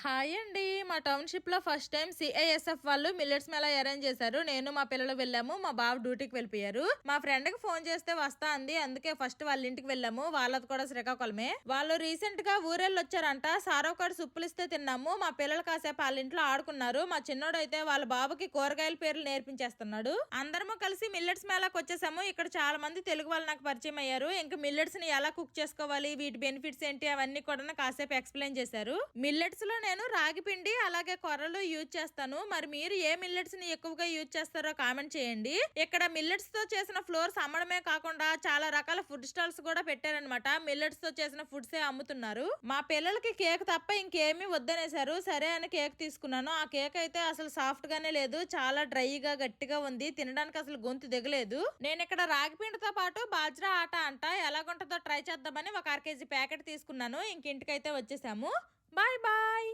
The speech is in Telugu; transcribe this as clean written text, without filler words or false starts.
హాయ్ అండి. మా టౌన్‌షిప్‌లో ఫస్ట్ టైం సీఐఎస్ఎఫ్ వాళ్ళు మిల్లెట్స్ మేళా అరేంజ్ చేశారు. నేను మా పిల్లలు వెళ్ళాము. మా బావ డ్యూటీకి వెళ్ళిపోయారు. మా ఫ్రెండ్‌కి ఫోన్ చేస్తే వస్తా అంది. అందుకే ఫస్ట్ వాళ్ళ ఇంటికి వెళ్ళాము. వాళ్ళది కూడా శ్రీకాకుళమే. వాళ్ళు రీసెంట్‌గా ఊరెళ్ళొచ్చారంట. సారవకాడు సుప్పులిస్తే తిన్నాము. మా పిల్లలు కాసేపు వాళ్ళ ఇంట్లో ఆడుకున్నారు. మా చిన్నోడైతే వాళ్ళ బాబుకి కూరగాయల పేర్లు నేర్పించేస్తున్నాడు. అందరము కలిసి మిల్లెట్స్ మేళాకి వచ్చేసాము. ఇక్కడ చాలా మంది తెలుగు వాళ్ళు నాకు పరిచయం అయ్యారు. ఇంకా మిల్లెట్స్ ని ఎలా కుక్ చేసుకోవాలి, వీటి బెనిఫిట్స్ ఏంటి అవన్నీ కూడా కాసేపు ఎక్స్ప్లెయిన్ చేశారు. మిల్లెట్స్ లో నేను రాగి పిండి అలాగే కొర్రలు యూజ్ చేస్తాను. మరి మీరు ఏ మిల్లెట్స్ ని ఎక్కువగా యూజ్ చేస్తారో కామెంట్ చేయండి. ఇక్కడ మిల్లెట్స్ తో చేసిన ఫ్లోర్స్ అమ్మడమే కాకుండా చాలా రకాల ఫుడ్ స్టాల్స్ కూడా పెట్టారనమాట. మిల్లెట్స్ తో చేసిన ఫుడ్స్ అమ్ముతున్నారు. మా పిల్లలకి కేక్ తప్ప ఇంకేమీ వద్దనేసారు. సరే అని కేక్ తీసుకున్నాను. ఆ కేక్ అయితే అసలు సాఫ్ట్ గానే లేదు, చాలా డ్రైగా గట్టిగా ఉంది. తినడానికి అసలు గొంతు దిగలేదు. నేను ఇక్కడ రాగి పిండితో పాటు బాజ్రా ఆట అంట ఎలాగుంటుందో ట్రై చేద్దామని ఒక 1/2 kg ప్యాకెట్ తీసుకున్నాను. ఇంకింటికైతే వచ్చేసాము. Bye bye.